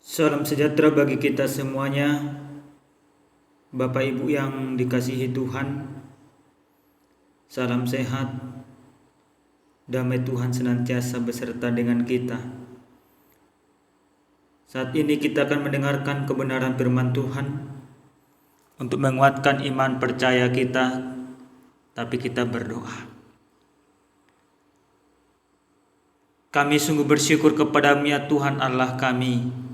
Salam sejahtera bagi kita semuanya, Bapak Ibu yang dikasihi Tuhan. Salam sehat, damai Tuhan senantiasa beserta dengan kita. Saat ini kita akan mendengarkan kebenaran firman Tuhan untuk menguatkan iman percaya kita, tapi kita berdoa. Kami sungguh bersyukur kepadamu ya Tuhan Allah kami,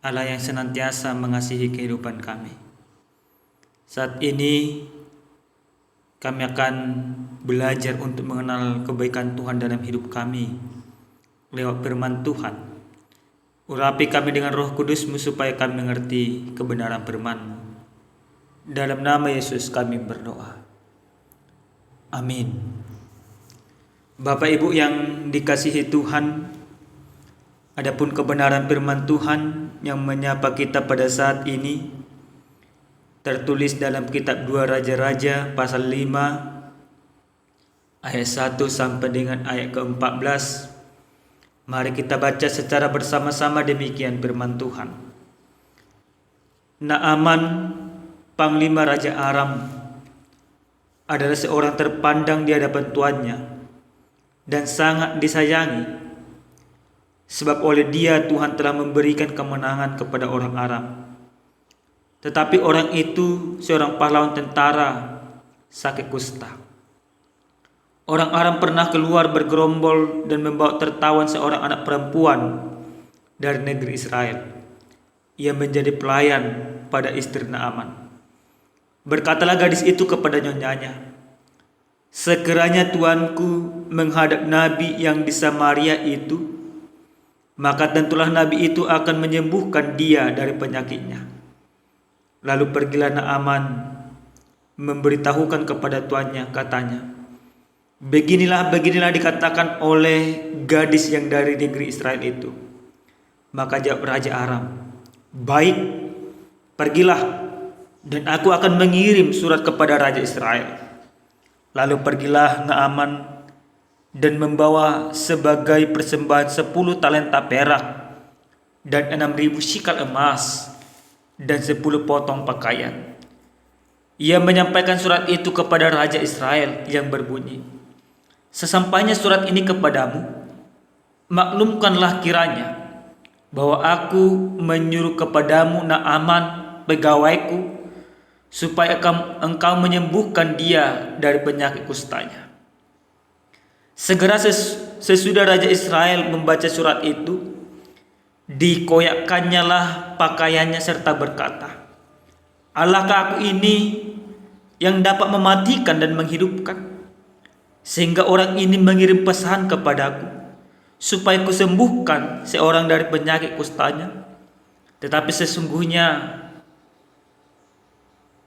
Allah yang senantiasa mengasihi kehidupan kami. Saat ini kami akan belajar untuk mengenal kebaikan Tuhan dalam hidup kami lewat firman Tuhan. Urapi kami dengan Roh Kudus-Mu supaya kami mengerti kebenaran firman-Mu. Dalam nama Yesus kami berdoa. Amin. Bapak Ibu yang dikasihi Tuhan, adapun kebenaran firman Tuhan yang menyapa kita pada saat ini tertulis dalam kitab 2 Raja-Raja pasal 5 ayat 1 sampai dengan ayat ke-14. Mari kita baca secara bersama-sama demikian firman Tuhan. Naaman, panglima Raja Aram, adalah seorang terpandang di hadapan tuannya dan sangat disayangi, sebab oleh dia Tuhan telah memberikan kemenangan kepada orang Aram. Tetapi orang itu seorang pahlawan tentara sakit kusta. Orang Aram pernah keluar bergerombol dan membawa tertawan seorang anak perempuan dari negeri Israel. Ia menjadi pelayan pada istri Naaman. Berkatalah gadis itu kepada nyonyanya, "Sekiranya tuanku menghadap nabi yang di Samaria itu, maka tentulah nabi itu akan menyembuhkan dia dari penyakitnya." Lalu pergilah Naaman memberitahukan kepada tuannya, katanya, Beginilah dikatakan oleh gadis yang dari negeri Israel itu." Maka jawab Raja Aram, "Baik, pergilah, dan aku akan mengirim surat kepada Raja Israel." Lalu pergilah Naaman dan membawa sebagai persembahan 10 talenta perak dan 6.000 shikal emas dan 10 potong pakaian. Ia menyampaikan surat itu kepada Raja Israel yang berbunyi, "Sesampainya surat ini kepadamu, maklumkanlah kiranya bahwa aku menyuruh kepadamu Naaman pegawaiku supaya engkau menyembuhkan dia dari penyakit kustanya." Segera sesudah Raja Israel membaca surat itu, dikoyakkannya lah pakaiannya serta berkata, "Allahkah aku ini yang dapat mematikan dan menghidupkan? Sehingga orang ini mengirim pesan kepadaku supaya kusembuhkan seorang dari penyakit kustanya. Tetapi sesungguhnya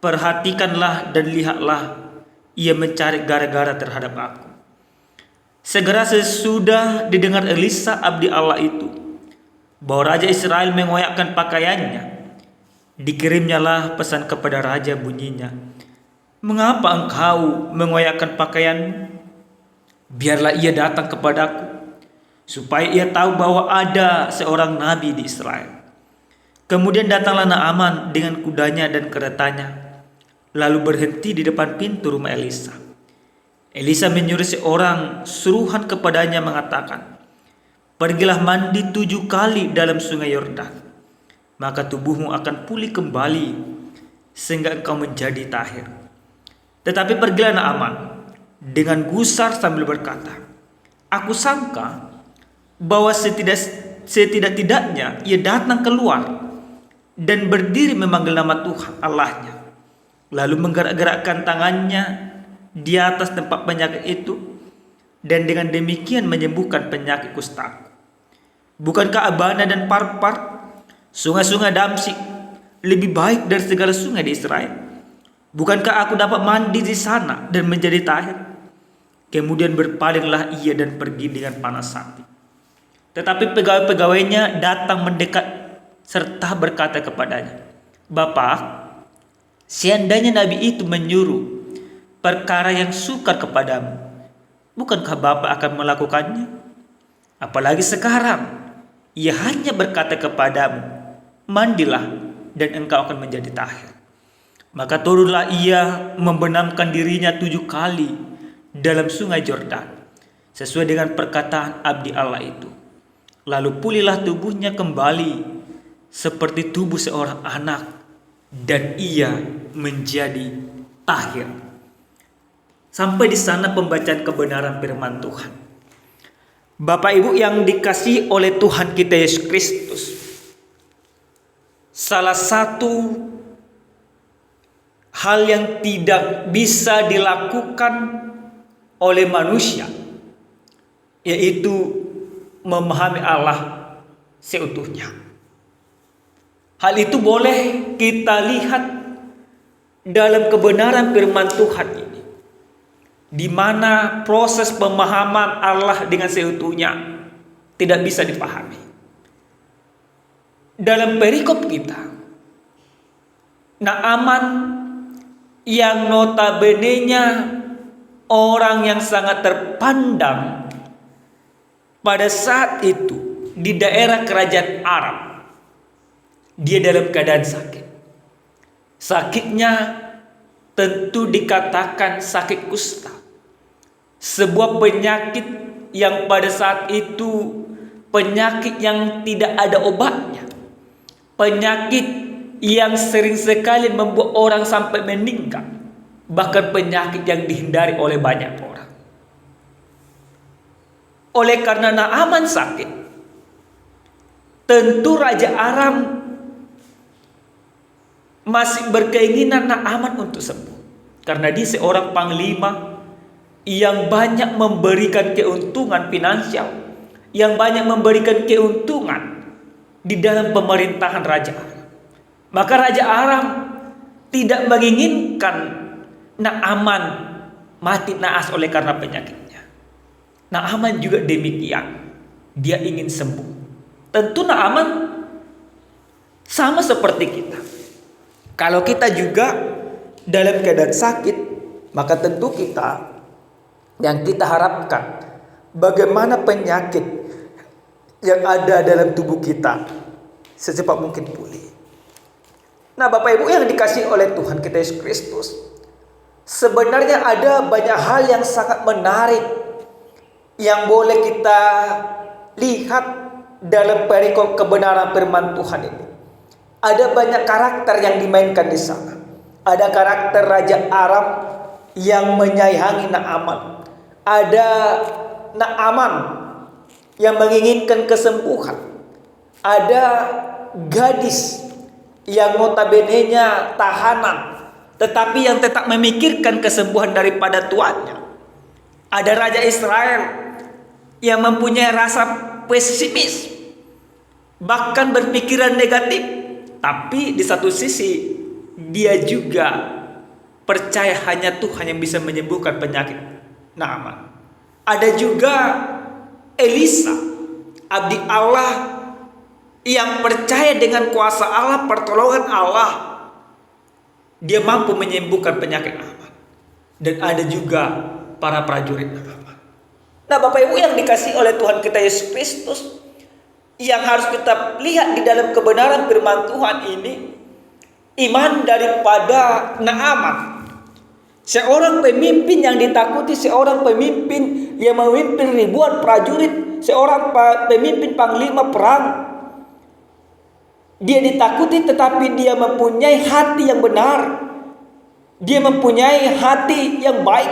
perhatikanlah dan lihatlah, ia mencari gara-gara terhadap aku." Segera sesudah didengar Elisa abdi Allah itu bahwa Raja Israel mengoyakkan pakaiannya, dikirimnyalah pesan kepada raja bunyinya, "Mengapa engkau mengoyakkan pakaianmu? Biarlah ia datang kepadaku, supaya ia tahu bahwa ada seorang nabi di Israel." Kemudian datanglah Naaman dengan kudanya dan keretanya, lalu berhenti di depan pintu rumah Elisa. Elisa menyuruh seorang suruhan kepadanya mengatakan, "Pergilah mandi 7 kali dalam sungai Yordan, maka tubuhmu akan pulih kembali sehingga engkau menjadi tahir." Tetapi pergilah Naaman dengan gusar sambil berkata, "Aku sangka bahwa setidak-tidaknya ia datang keluar dan berdiri memanggil nama Tuhan Allahnya, lalu menggerak-gerakkan tangannya di atas tempat penyakit itu, dan dengan demikian menyembuhkan penyakit kustaku. Bukankah Abana dan Parpar, sungai-sungai Damsyik, lebih baik dari segala sungai di Israel? Bukankah aku dapat mandi di sana dan menjadi tahir?" Kemudian berpalinglah ia dan pergi dengan panas hati. Tetapi pegawai-pegawainya datang mendekat serta berkata kepadanya, "Bapak, seandainya nabi itu menyuruh perkara yang sukar kepadamu, bukankah Bapak akan melakukannya? Apalagi sekarang Ia hanya berkata kepadamu, mandilah dan engkau akan menjadi tahir. Maka turunlah ia membenamkan dirinya 7 kali dalam sungai Yordan, sesuai dengan perkataan abdi Allah itu. Lalu pulihlah tubuhnya kembali seperti tubuh seorang anak, dan ia menjadi tahir. Sampai di sana pembacaan kebenaran firman Tuhan. Bapak Ibu yang dikasihi oleh Tuhan kita Yesus Kristus, salah satu hal yang tidak bisa dilakukan oleh manusia yaitu memahami Allah seutuhnya. Hal itu boleh kita lihat dalam kebenaran firman Tuhan ini, di mana proses pemahaman Allah dengan seutuhnya tidak bisa dipahami. Dalam perikop kita, Naaman yang notabene-nya orang yang sangat terpandang pada saat itu di daerah kerajaan Aram, dia dalam keadaan sakit. Sakitnya tentu dikatakan sakit kusta, sebuah penyakit yang pada saat itu penyakit yang tidak ada obatnya, penyakit yang sering sekali membuat orang sampai meninggal, bahkan penyakit yang dihindari oleh banyak orang. Oleh karena Naaman sakit, tentu Raja Aram masih berkeinginan Naaman untuk sembuh, karena dia seorang panglima yang banyak memberikan keuntungan finansial, yang banyak memberikan keuntungan di dalam pemerintahan Raja Aram. Maka Raja Aram tidak menginginkan Naaman mati naas oleh karena penyakitnya. Naaman juga demikian, dia ingin sembuh. Tentu Naaman sama seperti kita. Kalau kita juga dalam keadaan sakit, maka tentu kita yang kita harapkan bagaimana penyakit yang ada dalam tubuh kita secepat mungkin pulih. Nah, Bapak Ibu yang dikasihi oleh Tuhan kita Yesus Kristus, sebenarnya ada banyak hal yang sangat menarik yang boleh kita lihat dalam perikop kebenaran firman Tuhan ini. Ada banyak karakter yang dimainkan di sana. Ada karakter Raja Aram yang menyayangi Naaman. Ada Naaman yang menginginkan kesembuhan. Ada gadis yang notabene-nya tahanan, tetapi yang tetap memikirkan kesembuhan daripada tuannya. Ada Raja Israel yang mempunyai rasa pesimis, bahkan berpikiran negatif. Tapi di satu sisi dia juga percaya hanya Tuhan yang bisa menyembuhkan penyakit Naaman. Ada juga Elisa, abdi Allah yang percaya dengan kuasa Allah, pertolongan Allah, dia mampu menyembuhkan penyakit Naaman. Dan ada juga para prajurit Naaman. Nah, Bapak Ibu yang dikasihi oleh Tuhan kita Yesus Kristus, yang harus kita lihat di dalam kebenaran firman Tuhan ini, iman daripada Naaman, seorang pemimpin yang ditakuti, seorang pemimpin yang memimpin ribuan prajurit, seorang pemimpin panglima perang. Dia ditakuti, tetapi dia mempunyai hati yang benar, dia mempunyai hati yang baik,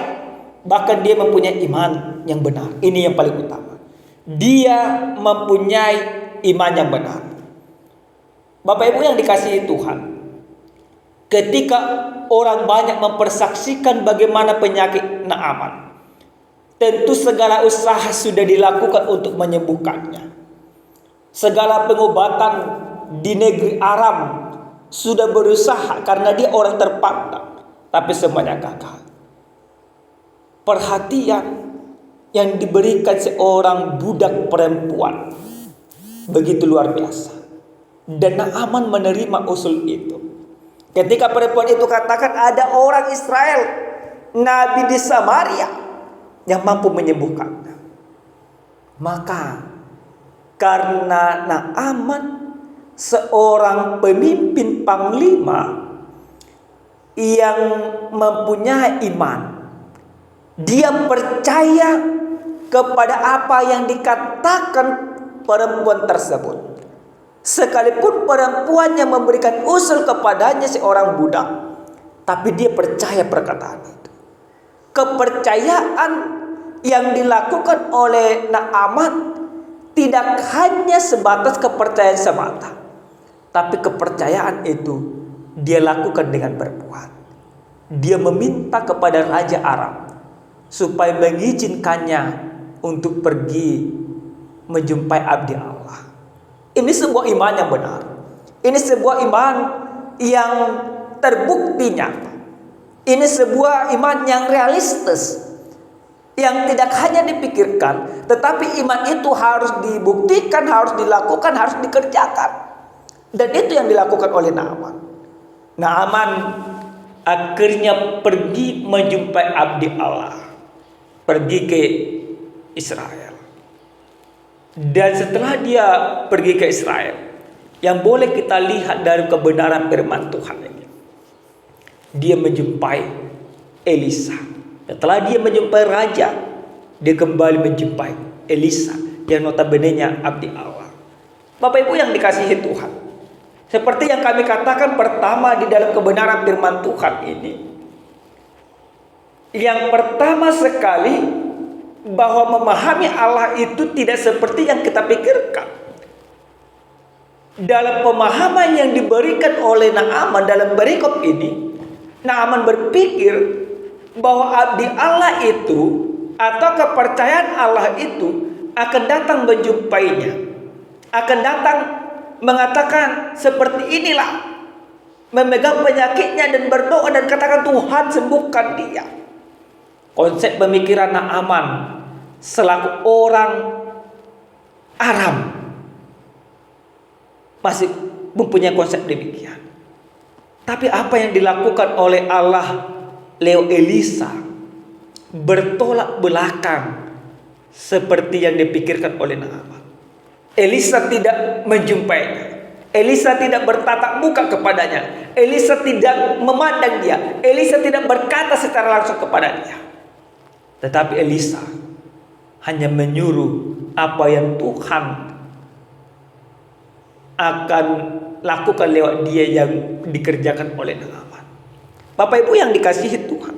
bahkan dia mempunyai iman yang benar. Ini yang paling utama. Dia mempunyai iman yang benar. Bapak Ibu yang dikasihi Tuhan, ketika orang banyak mempersaksikan bagaimana penyakit Naaman, tentu segala usaha sudah dilakukan untuk menyembuhkannya. Segala pengobatan di negeri Aram sudah berusaha karena dia orang terpandang, tapi semuanya gagal. Perhatian yang diberikan seorang budak perempuan begitu luar biasa, dan Naaman menerima usul itu. Ketika perempuan itu katakan ada orang Israel, nabi di Samaria yang mampu menyembuhkannya, maka Karena Naaman seorang pemimpin panglima yang mempunyai iman. Dia percaya kepada apa yang dikatakan perempuan tersebut. Sekalipun perempuannya memberikan usul kepadanya seorang budak, tapi dia percaya perkataan itu. Kepercayaan yang dilakukan oleh Naaman tidak hanya sebatas kepercayaan semata, tapi kepercayaan itu dia lakukan dengan berbuat. Dia meminta kepada Raja Aram supaya mengizinkannya untuk pergi menjumpai abdi Allah. Ini sebuah iman yang benar. Ini sebuah iman yang terbukti nyata. Ini sebuah iman yang realistis, yang tidak hanya dipikirkan, tetapi iman itu harus dibuktikan, harus dilakukan, harus dikerjakan. Dan itu yang dilakukan oleh Naaman. Naaman akhirnya pergi menjumpai abdi Allah, pergi ke Israel. Dan setelah dia pergi ke Israel, yang boleh kita lihat dari kebenaran firman Tuhan ini, dia menjumpai Elisa. Setelah dia menjumpai raja, dia kembali menjumpai Elisa yang notabene-nya abdi Allah. Bapak Ibu yang dikasihi Tuhan, seperti yang kami katakan pertama di dalam kebenaran firman Tuhan ini, yang pertama sekali bahwa memahami Allah itu tidak seperti yang kita pikirkan. Dalam pemahaman yang diberikan oleh Naaman dalam perikop ini, Naaman berpikir bahwa abdi Allah itu atau kepercayaan Allah itu akan datang menjumpainya, akan datang mengatakan seperti inilah, memegang penyakitnya dan berdoa dan katakan, Tuhan sembuhkan dia. Konsep pemikiran Naaman selaku orang Aram masih mempunyai konsep demikian. Tapi apa yang dilakukan oleh Allah lewat Elisa bertolak belakang seperti yang dipikirkan oleh Naaman. Elisa tidak menjumpainya. Elisa tidak bertatap muka kepadanya. Elisa tidak memandang dia. Elisa tidak berkata secara langsung kepada dia. Tetapi Elisa hanya menyuruh apa yang Tuhan akan lakukan lewat dia yang dikerjakan oleh Naaman. Bapak Ibu yang dikasihi Tuhan,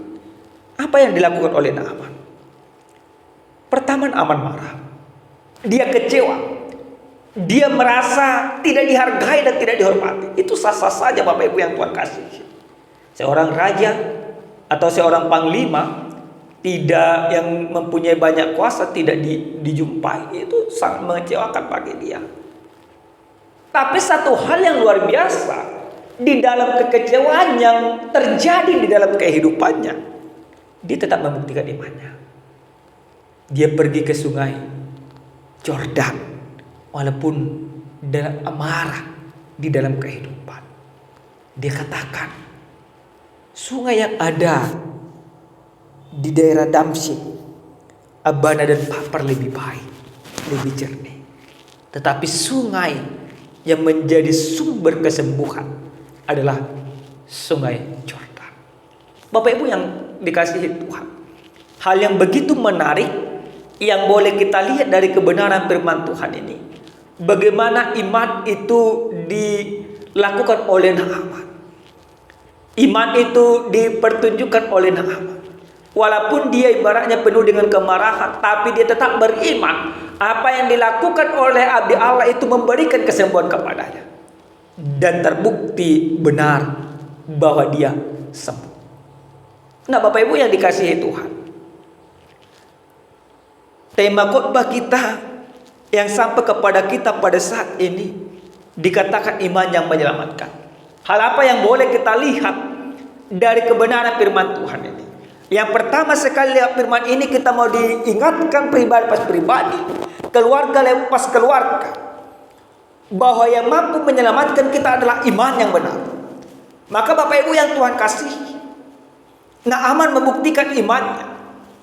apa yang dilakukan oleh Naaman? Pertama, Naaman marah. Dia kecewa. Dia merasa tidak dihargai dan tidak dihormati. Itu sah-sah saja Bapak Ibu yang Tuhan kasihi. Seorang raja atau seorang panglima tidak yang mempunyai banyak kuasa tidak dijumpai, itu sangat mengecewakan bagi dia. Tapi satu hal yang luar biasa di dalam kekecewaan yang terjadi di dalam kehidupannya, dia tetap membuktikan imannya. Dia pergi ke sungai Yordan walaupun dalam amarah di dalam kehidupan. Dia katakan, sungai yang ada di daerah Damsyik, Abana dan Papar lebih baik, lebih jernih. Tetapi sungai yang menjadi sumber kesembuhan adalah sungai Yordan. Bapak Ibu yang dikasihi Tuhan, hal yang begitu menarik yang boleh kita lihat dari kebenaran firman Tuhan ini, bagaimana iman itu dilakukan oleh Naaman. Iman itu dipertunjukkan oleh Naaman. Walaupun dia ibaratnya penuh dengan kemarahan, tapi dia tetap beriman. Apa yang dilakukan oleh abdi Allah itu memberikan kesembuhan kepadanya. Dan terbukti benar bahwa dia sembuh. Nah Bapak Ibu yang dikasihi Tuhan, tema khotbah kita yang sampai kepada kita pada saat ini dikatakan iman yang menyelamatkan. Hal apa yang boleh kita lihat dari kebenaran firman Tuhan ini? Yang pertama sekali lihat firman ini, kita mau diingatkan pribadi pas pribadi, keluarga lepas keluarga, bahwa yang mampu menyelamatkan kita adalah iman yang benar. Maka Bapak Ibu yang Tuhan kasihi, Naaman membuktikan imannya.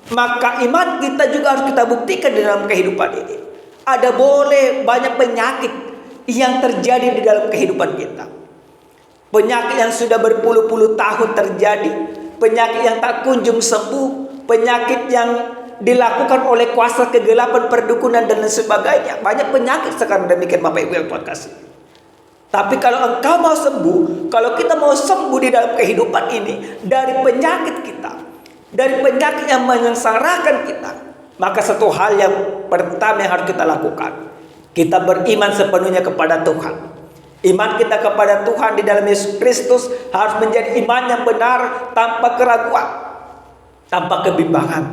Maka iman kita juga harus kita buktikan di dalam kehidupan ini. Ada boleh banyak penyakit yang terjadi di dalam kehidupan kita. Penyakit yang sudah berpuluh-puluh tahun terjadi, penyakit yang tak kunjung sembuh, penyakit yang dilakukan oleh kuasa kegelapan, perdukunan dan lain sebagainya. Banyak penyakit sekarang demikian Bapak Ibu yang Tuhan kasih. Tapi kalau engkau mau sembuh, kalau kita mau sembuh di dalam kehidupan ini dari penyakit kita, dari penyakit yang menyengsarakan kita, maka satu hal yang pertama yang harus kita lakukan, kita beriman sepenuhnya kepada Tuhan. Iman kita kepada Tuhan di dalam Yesus Kristus harus menjadi iman yang benar, tanpa keraguan, tanpa kebimbangan,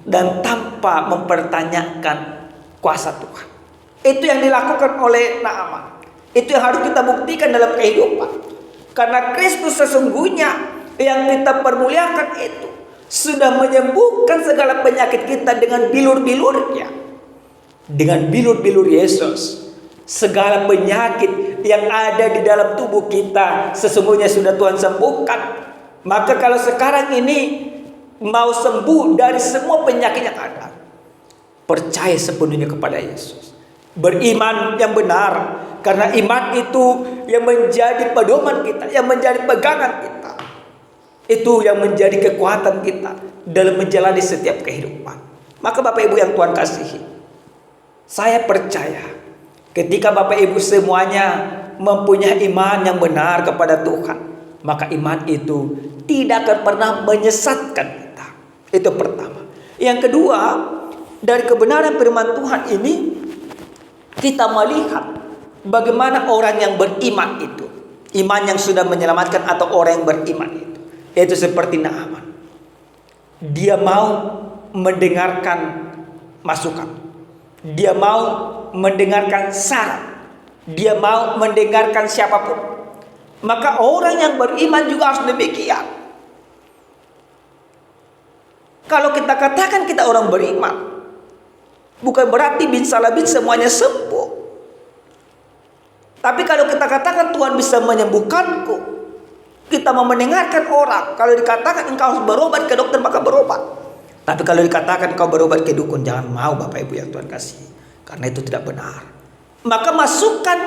dan tanpa mempertanyakan kuasa Tuhan. Itu yang dilakukan oleh Naaman. Itu yang harus kita buktikan dalam kehidupan. Karena Kristus sesungguhnya yang kita permuliakan itu sudah menyembuhkan segala penyakit kita dengan bilur-bilurnya. Dengan bilur-bilur Yesus, segala penyakit yang ada di dalam tubuh kita sesungguhnya sudah Tuhan sembuhkan. Maka kalau sekarang ini mau sembuh dari semua penyakit yang ada, percaya sepenuhnya kepada Yesus, beriman yang benar, karena iman itu yang menjadi pedoman kita, yang menjadi pegangan kita, itu yang menjadi kekuatan kita dalam menjalani setiap kehidupan. Maka Bapak Ibu yang Tuhan kasihi, saya percaya ketika Bapak Ibu semuanya mempunyai iman yang benar kepada Tuhan, maka iman itu tidak akan pernah menyesatkan kita. Itu pertama. Yang kedua, dari kebenaran firman Tuhan ini kita melihat bagaimana orang yang beriman itu, iman yang sudah menyelamatkan atau orang yang beriman itu, yaitu seperti Naaman. Dia mau mendengarkan masukan, dia mau mendengarkan saran, dia mau mendengarkan siapapun. Maka orang yang beriman juga harus demikian. Kalau kita katakan kita orang beriman, bukan berarti bin salabin semuanya sembuh. Tapi kalau kita katakan Tuhan bisa menyembuhkanku, kita mau mendengarkan orang. Kalau dikatakan engkau harus berobat ke dokter, maka berobat. Tapi kalau dikatakan engkau berobat ke dukun, jangan mau Bapak Ibu yang Tuhan kasih, karena itu tidak benar. Maka masukan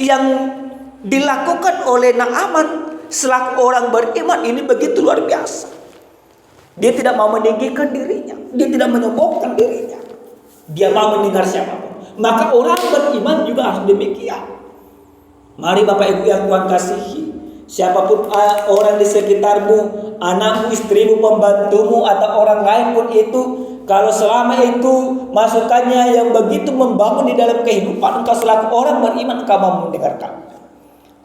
yang dilakukan oleh Naaman selaku orang beriman ini begitu luar biasa. Dia tidak mau meninggikan dirinya, dia tidak menyombongkan dirinya, dia mau mendengar siapapun. Maka orang beriman juga harus demikian. Mari Bapak Ibu yang Tuhan kasihi, siapapun orang di sekitarmu, anakmu, istrimu, pembantumu, atau orang lain pun itu, kalau selama itu masukannya yang begitu membangun di dalam kehidupan, engkau selaku orang beriman, engkau mau mendengarkan.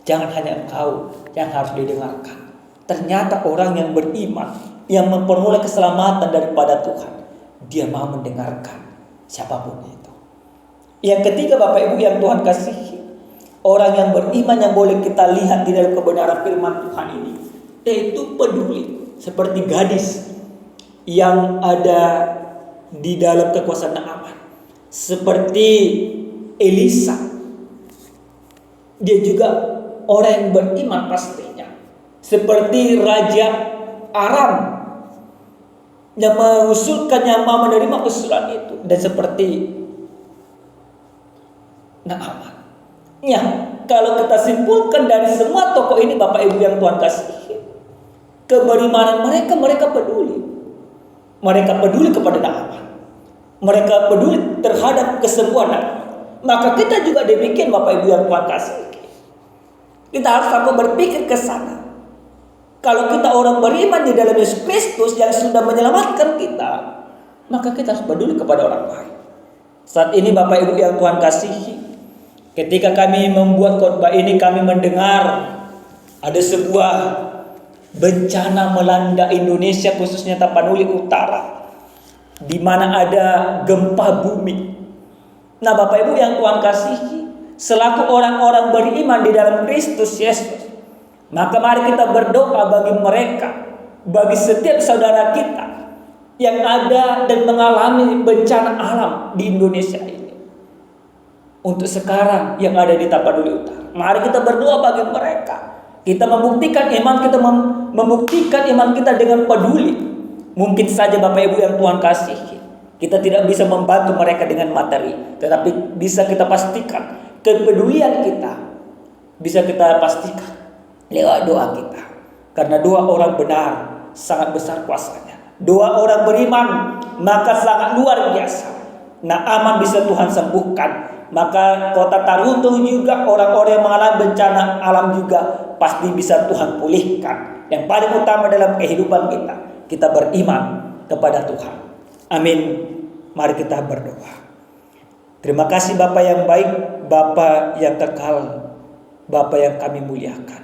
Jangan hanya engkau yang harus didengarkan. Ternyata orang yang beriman, yang memperoleh keselamatan daripada Tuhan, dia mau mendengarkan siapapun itu. Yang ketiga Bapak Ibu yang Tuhan kasihi, orang yang beriman yang boleh kita lihat di dalam kebenaran firman Tuhan ini, yaitu peduli, seperti gadis yang ada di dalam kekuasaan Naaman, seperti Elisa. Dia juga orang yang beriman pastinya, seperti Raja Aram yang mengusulkan, yang mau menerima usulan itu, dan seperti Naaman. Ya, kalau kita simpulkan dari semua tokoh ini Bapak Ibu yang Tuhan kasihi, keberimanan mereka peduli. Mereka peduli kepada Naaman, mereka peduli terhadap kesembuhan Naaman. Maka kita juga demikian Bapak Ibu yang Tuhan kasihi. Kita harus sampai berpikir ke sana. Kalau kita orang beriman di dalam Yesus Kristus yang sudah menyelamatkan kita, maka kita harus peduli kepada orang lain. Saat ini Bapak Ibu yang Tuhan kasihi, ketika kami membuat khotbah ini, kami mendengar ada sebuah bencana melanda Indonesia, khususnya Tapanuli Utara, di mana ada gempa bumi. Nah Bapak Ibu yang Tuhan kasihi, selaku orang-orang beriman di dalam Kristus Yesus, maka mari kita berdoa bagi mereka, bagi setiap saudara kita yang ada dan mengalami bencana alam di Indonesia ini. Untuk sekarang yang ada di Tapanuli Utara, mari kita berdoa bagi mereka. Kita membuktikan iman kita, membuktikan iman kita dengan peduli. Mungkin saja Bapak Ibu yang Tuhan kasihi, Kita tidak bisa membantu mereka dengan materi, tetapi bisa kita pastikan kepedulian kita bisa kita pastikan lewat doa kita. Karena doa orang benar sangat besar kuasanya. Doa orang beriman maka sangat luar biasa. Naaman bisa Tuhan sembuhkan. Maka kota Tarutung juga orang-orang yang mengalami bencana alam juga pasti bisa Tuhan pulihkan. Yang paling utama dalam kehidupan kita beriman kepada Tuhan. Amin. Mari kita berdoa. Terima kasih Bapa yang baik, Bapa yang kekal, Bapa yang kami muliakan.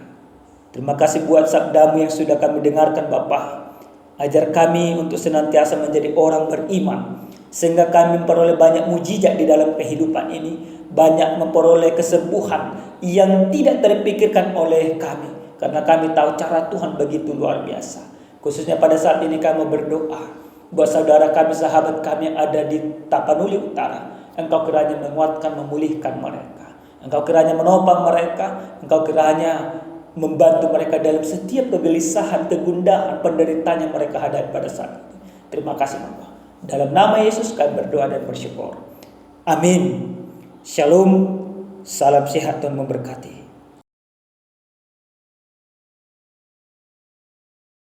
Terima kasih buat sabdamu yang sudah kami dengarkan Bapa. Ajar kami untuk senantiasa menjadi orang beriman, sehingga kami memperoleh banyak mujizat di dalam kehidupan ini, banyak memperoleh kesembuhan yang tidak terpikirkan oleh kami, karena kami tahu cara Tuhan begitu luar biasa. Khususnya pada saat ini kami berdoa buat saudara kami, sahabat kami yang ada di Tapanuli Utara. Engkau kiranya menguatkan, memulihkan mereka. Engkau kiranya menopang mereka. Engkau kiranya membantu mereka dalam setiap kegelisahan, kegundahan, penderitaan yang mereka hadapi pada saat ini. Terima kasih Bapa. Dalam nama Yesus kami berdoa dan bersyukur. Amin. Shalom. Salam sehat, Tuhan memberkati.